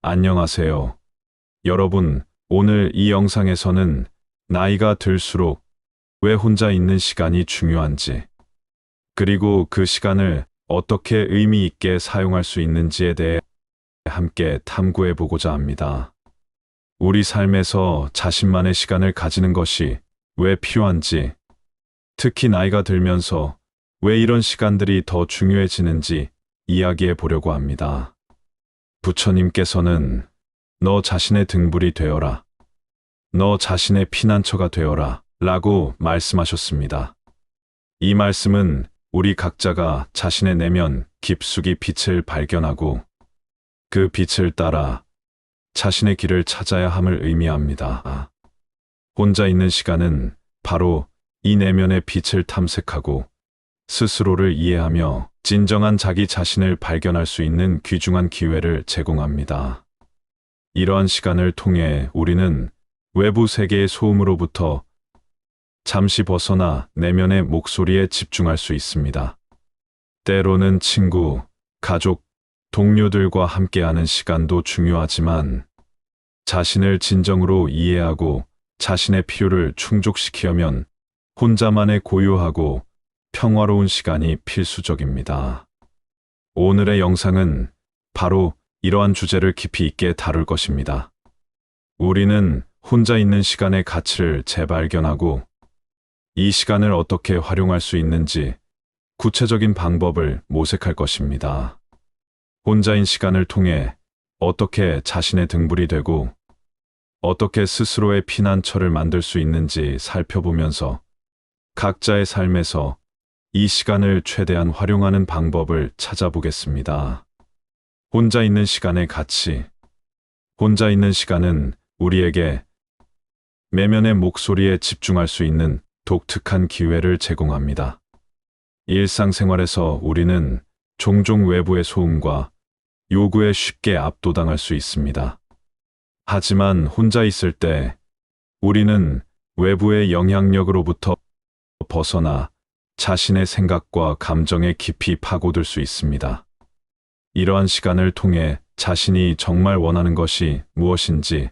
안녕하세요. 여러분, 오늘 이 영상에서는 나이가 들수록 왜 혼자 있는 시간이 중요한지, 그리고 그 시간을 어떻게 의미 있게 사용할 수 있는지에 대해 함께 탐구해 보고자 합니다. 우리 삶에서 자신만의 시간을 가지는 것이 왜 필요한지, 특히 나이가 들면서 왜 이런 시간들이 더 중요해지는지 이야기해 보려고 합니다. 부처님께서는 너 자신의 등불이 되어라, 너 자신의 피난처가 되어라 라고 말씀하셨습니다. 이 말씀은 우리 각자가 자신의 내면 깊숙이 빛을 발견하고 그 빛을 따라 자신의 길을 찾아야 함을 의미합니다. 혼자 있는 시간은 바로 이 내면의 빛을 탐색하고 스스로를 이해하며 진정한 자기 자신을 발견할 수 있는 귀중한 기회를 제공합니다. 이러한 시간을 통해 우리는 외부 세계의 소음으로부터 잠시 벗어나 내면의 목소리에 집중할 수 있습니다. 때로는 친구, 가족, 동료들과 함께하는 시간도 중요하지만 자신을 진정으로 이해하고 자신의 필요를 충족시키려면 혼자만의 고요하고 평화로운 시간이 필수적입니다. 오늘의 영상은 바로 이러한 주제를 깊이 있게 다룰 것입니다. 우리는 혼자 있는 시간의 가치를 재발견하고 이 시간을 어떻게 활용할 수 있는지 구체적인 방법을 모색할 것입니다. 혼자인 시간을 통해 어떻게 자신의 등불이 되고 어떻게 스스로의 피난처를 만들 수 있는지 살펴보면서 각자의 삶에서 이 시간을 최대한 활용하는 방법을 찾아보겠습니다. 혼자 있는 시간의 가치. 혼자 있는 시간은 우리에게 내면의 목소리에 집중할 수 있는 독특한 기회를 제공합니다. 일상생활에서 우리는 종종 외부의 소음과 요구에 쉽게 압도당할 수 있습니다. 하지만 혼자 있을 때 우리는 외부의 영향력으로부터 벗어나 자신의 생각과 감정에 깊이 파고들 수 있습니다. 이러한 시간을 통해 자신이 정말 원하는 것이 무엇인지,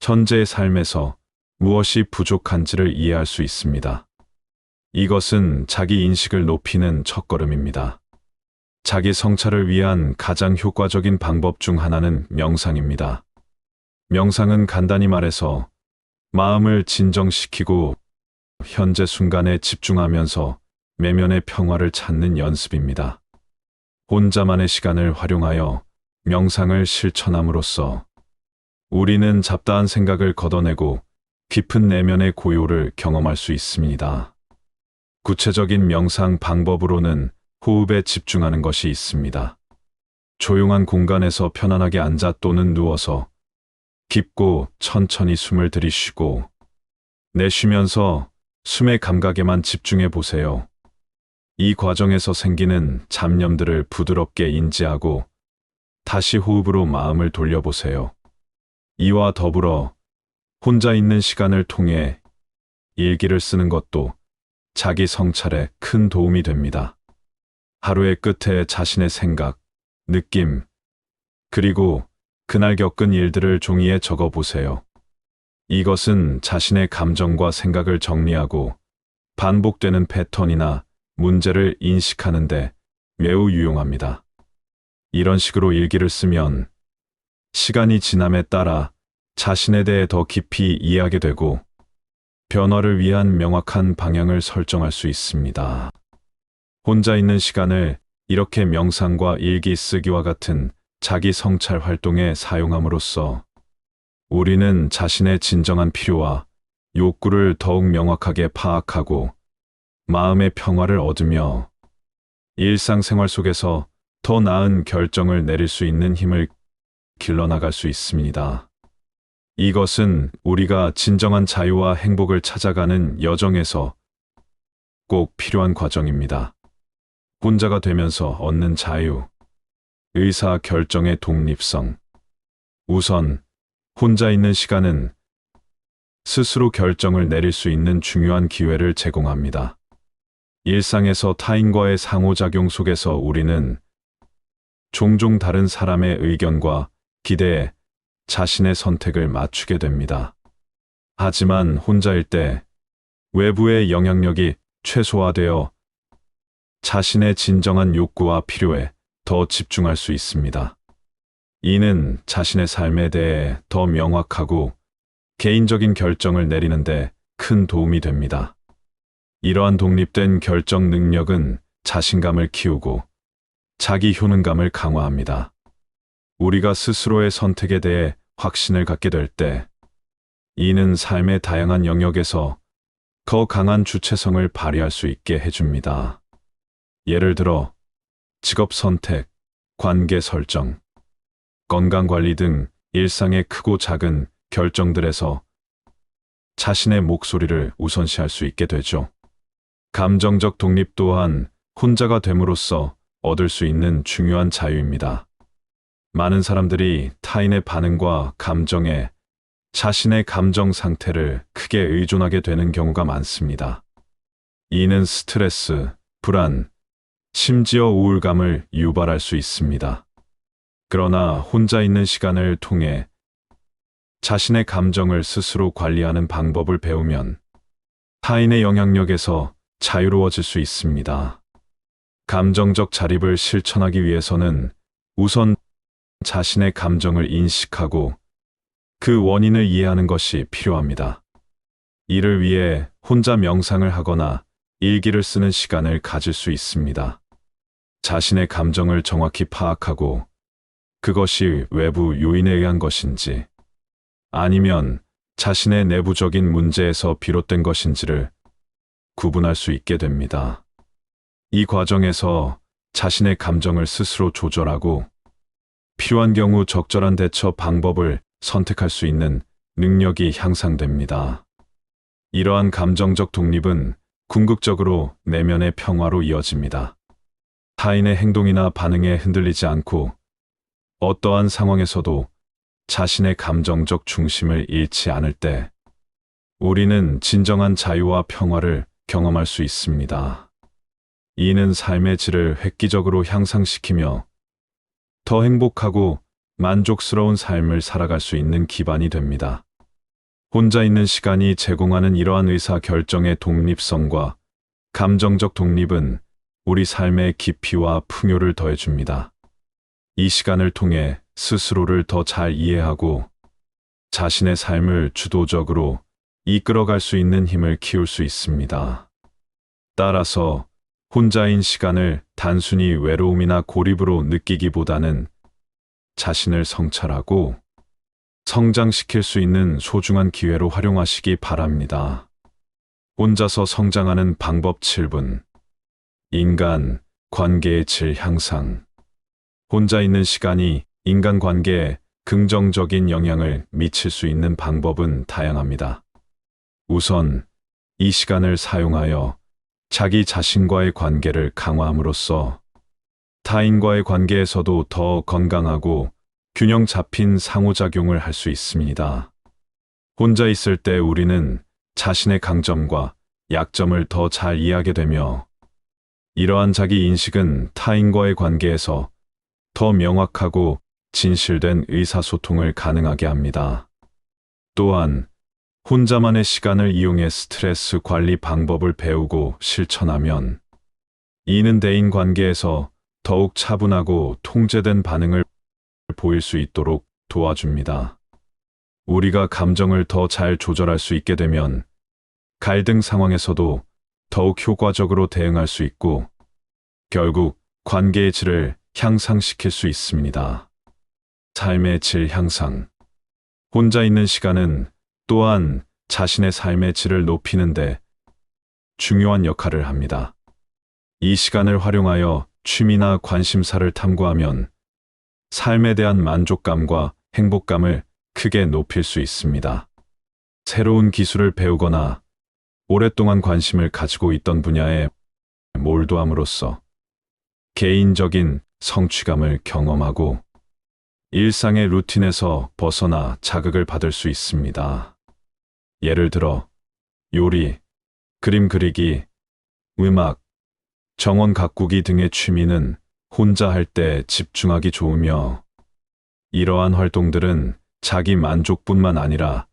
현재의 삶에서 무엇이 부족한지를 이해할 수 있습니다. 이것은 자기 인식을 높이는 첫걸음입니다. 자기 성찰을 위한 가장 효과적인 방법 중 하나는 명상입니다. 명상은 간단히 말해서 마음을 진정시키고 현재 순간에 집중하면서 내면의 평화를 찾는 연습입니다. 혼자만의 시간을 활용하여 명상을 실천함으로써 우리는 잡다한 생각을 걷어내고 깊은 내면의 고요를 경험할 수 있습니다. 구체적인 명상 방법으로는 호흡에 집중하는 것이 있습니다. 조용한 공간에서 편안하게 앉아 또는 누워서 깊고 천천히 숨을 들이쉬고 내쉬면서 숨의 감각에만 집중해 보세요. 이 과정에서 생기는 잡념들을 부드럽게 인지하고 다시 호흡으로 마음을 돌려보세요. 이와 더불어 혼자 있는 시간을 통해 일기를 쓰는 것도 자기 성찰에 큰 도움이 됩니다. 하루의 끝에 자신의 생각, 느낌, 그리고 그날 겪은 일들을 종이에 적어 보세요. 이것은 자신의 감정과 생각을 정리하고 반복되는 패턴이나 문제를 인식하는데 매우 유용합니다. 이런 식으로 일기를 쓰면 시간이 지남에 따라 자신에 대해 더 깊이 이해하게 되고 변화를 위한 명확한 방향을 설정할 수 있습니다. 혼자 있는 시간을 이렇게 명상과 일기 쓰기와 같은 자기 성찰 활동에 사용함으로써 우리는 자신의 진정한 필요와 욕구를 더욱 명확하게 파악하고 마음의 평화를 얻으며 일상생활 속에서 더 나은 결정을 내릴 수 있는 힘을 길러나갈 수 있습니다. 이것은 우리가 진정한 자유와 행복을 찾아가는 여정에서 꼭 필요한 과정입니다. 혼자가 되면서 얻는 자유, 의사 결정의 독립성. 우선 혼자 있는 시간은 스스로 결정을 내릴 수 있는 중요한 기회를 제공합니다. 일상에서 타인과의 상호작용 속에서 우리는 종종 다른 사람의 의견과 기대에 자신의 선택을 맞추게 됩니다. 하지만 혼자일 때 외부의 영향력이 최소화되어 자신의 진정한 욕구와 필요에 더 집중할 수 있습니다. 이는 자신의 삶에 대해 더 명확하고 개인적인 결정을 내리는데 큰 도움이 됩니다. 이러한 독립된 결정 능력은 자신감을 키우고 자기 효능감을 강화합니다. 우리가 스스로의 선택에 대해 확신을 갖게 될 때, 이는 삶의 다양한 영역에서 더 강한 주체성을 발휘할 수 있게 해줍니다. 예를 들어, 직업 선택, 관계 설정, 건강 관리 등 일상의 크고 작은 결정들에서 자신의 목소리를 우선시할 수 있게 되죠. 감정적 독립 또한 혼자가 됨으로써 얻을 수 있는 중요한 자유입니다. 많은 사람들이 타인의 반응과 감정에 자신의 감정 상태를 크게 의존하게 되는 경우가 많습니다. 이는 스트레스, 불안, 심지어 우울감을 유발할 수 있습니다. 그러나 혼자 있는 시간을 통해 자신의 감정을 스스로 관리하는 방법을 배우면 타인의 영향력에서 자유로워질 수 있습니다. 감정적 자립을 실천하기 위해서는 우선 자신의 감정을 인식하고 그 원인을 이해하는 것이 필요합니다. 이를 위해 혼자 명상을 하거나 일기를 쓰는 시간을 가질 수 있습니다. 자신의 감정을 정확히 파악하고 그것이 외부 요인에 의한 것인지 아니면 자신의 내부적인 문제에서 비롯된 것인지를 구분할 수 있게 됩니다. 이 과정에서 자신의 감정을 스스로 조절하고 필요한 경우 적절한 대처 방법을 선택할 수 있는 능력이 향상됩니다. 이러한 감정적 독립은 궁극적으로 내면의 평화로 이어집니다. 타인의 행동이나 반응에 흔들리지 않고 어떠한 상황에서도 자신의 감정적 중심을 잃지 않을 때 우리는 진정한 자유와 평화를 경험할 수 있습니다. 이는 삶의 질을 획기적으로 향상시키며 더 행복하고 만족스러운 삶을 살아갈 수 있는 기반이 됩니다. 혼자 있는 시간이 제공하는 이러한 의사 결정의 독립성과 감정적 독립은 우리 삶의 깊이와 풍요를 더해줍니다. 이 시간을 통해 스스로를 더 잘 이해하고 자신의 삶을 주도적으로 이끌어갈 수 있는 힘을 키울 수 있습니다. 따라서 혼자인 시간을 단순히 외로움이나 고립으로 느끼기보다는 자신을 성찰하고 성장시킬 수 있는 소중한 기회로 활용하시기 바랍니다. 혼자서 성장하는 방법 7분. 인간 관계의 질 향상. 혼자 있는 시간이 인간관계에 긍정적인 영향을 미칠 수 있는 방법은 다양합니다. 우선 이 시간을 사용하여 자기 자신과의 관계를 강화함으로써 타인과의 관계에서도 더 건강하고 균형 잡힌 상호작용을 할 수 있습니다. 혼자 있을 때 우리는 자신의 강점과 약점을 더 잘 이해하게 되며 이러한 자기 인식은 타인과의 관계에서 더 명확하고 진실된 의사소통을 가능하게 합니다. 또한 혼자만의 시간을 이용해 스트레스 관리 방법을 배우고 실천하면 이는 대인 관계에서 더욱 차분하고 통제된 반응을 보일 수 있도록 도와줍니다. 우리가 감정을 더 잘 조절할 수 있게 되면 갈등 상황에서도 더욱 효과적으로 대응할 수 있고 결국 관계의 질을 향상시킬 수 있습니다. 삶의 질 향상. 혼자 있는 시간은 또한 자신의 삶의 질을 높이는데 중요한 역할을 합니다. 이 시간을 활용하여 취미나 관심사를 탐구하면 삶에 대한 만족감과 행복감을 크게 높일 수 있습니다. 새로운 기술을 배우거나 오랫동안 관심을 가지고 있던 분야에 몰두함으로써 개인적인 성취감을 경험하고 일상의 루틴에서 벗어나 자극을 받을 수 있습니다. 예를 들어 요리, 그림 그리기, 음악, 정원 가꾸기 등의 취미는 혼자 할 때 집중하기 좋으며 이러한 활동들은 자기 만족뿐만 아니라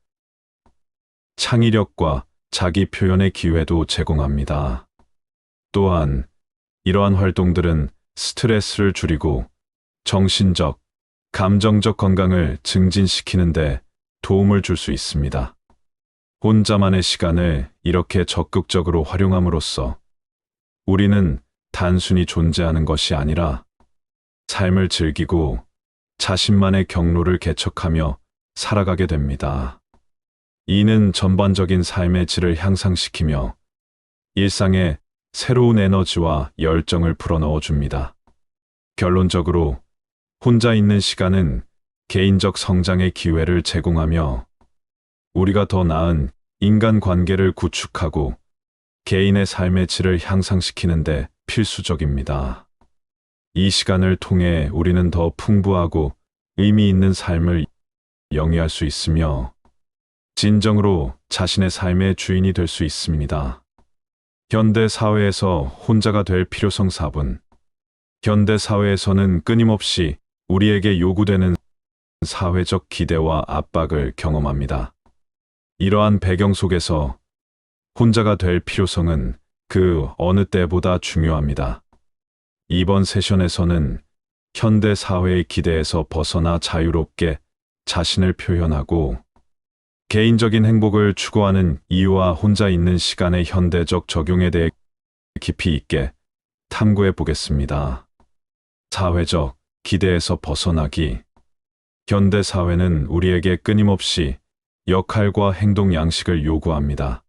창의력과 자기 표현의 기회도 제공합니다. 또한 이러한 활동들은 스트레스를 줄이고 정신적, 감정적 건강을 증진시키는 데 도움을 줄 수 있습니다. 혼자만의 시간을 이렇게 적극적으로 활용함으로써 우리는 단순히 존재하는 것이 아니라 삶을 즐기고 자신만의 경로를 개척하며 살아가게 됩니다. 이는 전반적인 삶의 질을 향상시키며 일상에 새로운 에너지와 열정을 불어넣어 줍니다. 결론적으로 혼자 있는 시간은 개인적 성장의 기회를 제공하며 우리가 더 나은 인간관계를 구축하고 개인의 삶의 질을 향상시키는데 필수적입니다. 이 시간을 통해 우리는 더 풍부하고 의미 있는 삶을 영위할 수 있으며 진정으로 자신의 삶의 주인이 될 수 있습니다. 현대 사회에서 혼자가 될 필요성 4분. 현대 사회에서는 끊임없이 우리에게 요구되는 사회적 기대와 압박을 경험합니다. 이러한 배경 속에서 혼자가 될 필요성은 그 어느 때보다 중요합니다. 이번 세션에서는 현대 사회의 기대에서 벗어나 자유롭게 자신을 표현하고 개인적인 행복을 추구하는 이유와 혼자 있는 시간의 현대적 적용에 대해 깊이 있게 탐구해 보겠습니다. 사회적 기대에서 벗어나기. 현대 사회는 우리에게 끊임없이 역할과 행동 양식을 요구합니다.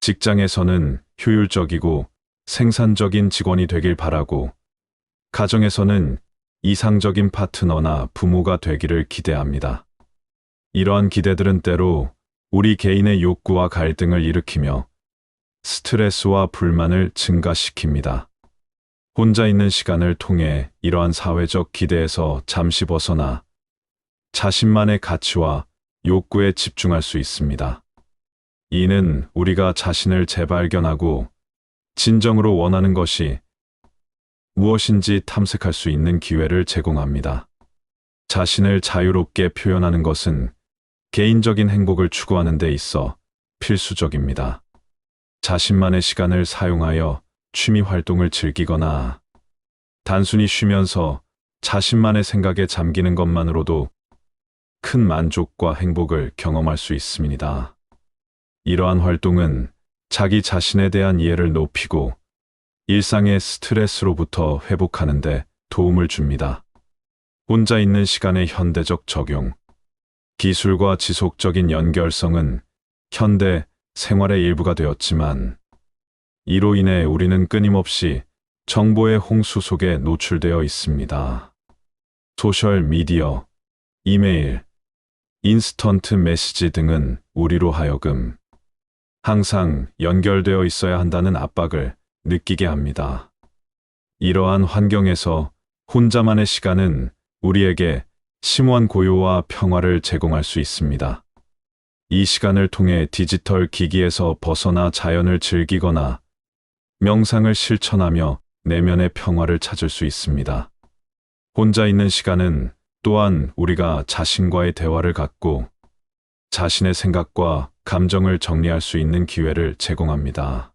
직장에서는 효율적이고 생산적인 직원이 되길 바라고, 가정에서는 이상적인 파트너나 부모가 되기를 기대합니다. 이러한 기대들은 때로 우리 개인의 욕구와 갈등을 일으키며 스트레스와 불만을 증가시킵니다. 혼자 있는 시간을 통해 이러한 사회적 기대에서 잠시 벗어나 자신만의 가치와 욕구에 집중할 수 있습니다. 이는 우리가 자신을 재발견하고 진정으로 원하는 것이 무엇인지 탐색할 수 있는 기회를 제공합니다. 자신을 자유롭게 표현하는 것은 개인적인 행복을 추구하는 데 있어 필수적입니다. 자신만의 시간을 사용하여 취미 활동을 즐기거나 단순히 쉬면서 자신만의 생각에 잠기는 것만으로도 큰 만족과 행복을 경험할 수 있습니다. 이러한 활동은 자기 자신에 대한 이해를 높이고 일상의 스트레스로부터 회복하는 데 도움을 줍니다. 혼자 있는 시간의 현대적 적용. 기술과 지속적인 연결성은 현대 생활의 일부가 되었지만 이로 인해 우리는 끊임없이 정보의 홍수 속에 노출되어 있습니다. 소셜 미디어, 이메일, 인스턴트 메시지 등은 우리로 하여금 항상 연결되어 있어야 한다는 압박을 느끼게 합니다. 이러한 환경에서 혼자만의 시간은 우리에게 심오한 고요와 평화를 제공할 수 있습니다. 이 시간을 통해 디지털 기기에서 벗어나 자연을 즐기거나 명상을 실천하며 내면의 평화를 찾을 수 있습니다. 혼자 있는 시간은 또한 우리가 자신과의 대화를 갖고 자신의 생각과 감정을 정리할 수 있는 기회를 제공합니다.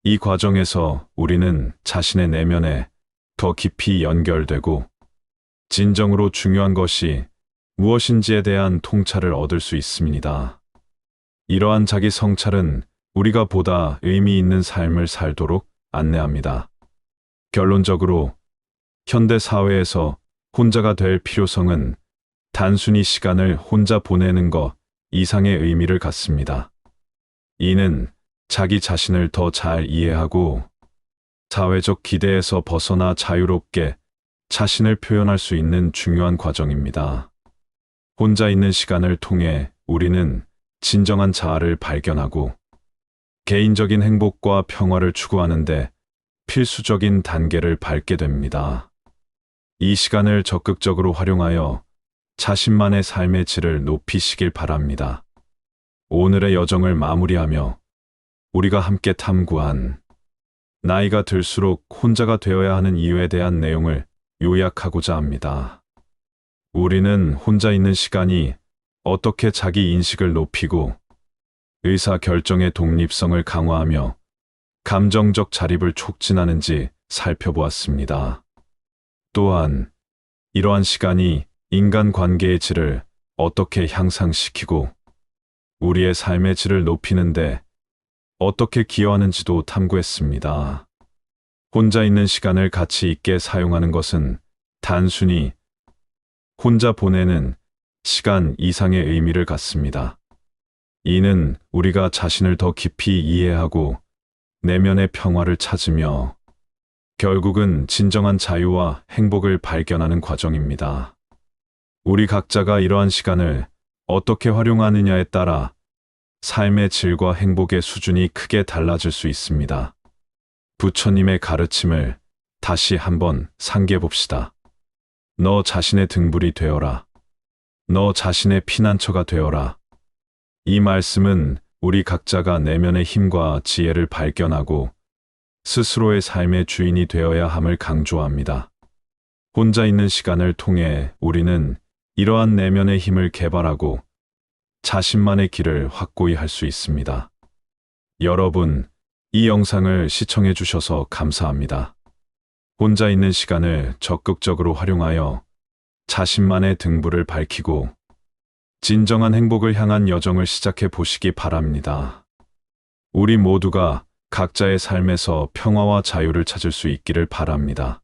이 과정에서 우리는 자신의 내면에 더 깊이 연결되고 진정으로 중요한 것이 무엇인지에 대한 통찰을 얻을 수 있습니다. 이러한 자기 성찰은 우리가 보다 의미 있는 삶을 살도록 안내합니다. 결론적으로 현대 사회에서 혼자가 될 필요성은 단순히 시간을 혼자 보내는 것 이상의 의미를 갖습니다. 이는 자기 자신을 더 잘 이해하고 사회적 기대에서 벗어나 자유롭게 자신을 표현할 수 있는 중요한 과정입니다. 혼자 있는 시간을 통해 우리는 진정한 자아를 발견하고 개인적인 행복과 평화를 추구하는데 필수적인 단계를 밟게 됩니다. 이 시간을 적극적으로 활용하여 자신만의 삶의 질을 높이시길 바랍니다. 오늘의 여정을 마무리하며 우리가 함께 탐구한 나이가 들수록 혼자가 되어야 하는 이유에 대한 내용을 요약하고자 합니다. 우리는 혼자 있는 시간이 어떻게 자기 인식을 높이고 의사 결정의 독립성을 강화하며 감정적 자립을 촉진하는지 살펴보았습니다. 또한 이러한 시간이 인간 관계의 질을 어떻게 향상시키고 우리의 삶의 질을 높이는데 어떻게 기여하는지도 탐구했습니다. 혼자 있는 시간을 가치 있게 사용하는 것은 단순히 혼자 보내는 시간 이상의 의미를 갖습니다. 이는 우리가 자신을 더 깊이 이해하고 내면의 평화를 찾으며 결국은 진정한 자유와 행복을 발견하는 과정입니다. 우리 각자가 이러한 시간을 어떻게 활용하느냐에 따라 삶의 질과 행복의 수준이 크게 달라질 수 있습니다. 부처님의 가르침을 다시 한번 상기해 봅시다. 너 자신의 등불이 되어라. 너 자신의 피난처가 되어라. 이 말씀은 우리 각자가 내면의 힘과 지혜를 발견하고 스스로의 삶의 주인이 되어야 함을 강조합니다. 혼자 있는 시간을 통해 우리는 이러한 내면의 힘을 개발하고 자신만의 길을 확고히 할 수 있습니다. 여러분, 이 영상을 시청해 주셔서 감사합니다. 혼자 있는 시간을 적극적으로 활용하여 자신만의 등불을 밝히고 진정한 행복을 향한 여정을 시작해 보시기 바랍니다. 우리 모두가 각자의 삶에서 평화와 자유를 찾을 수 있기를 바랍니다.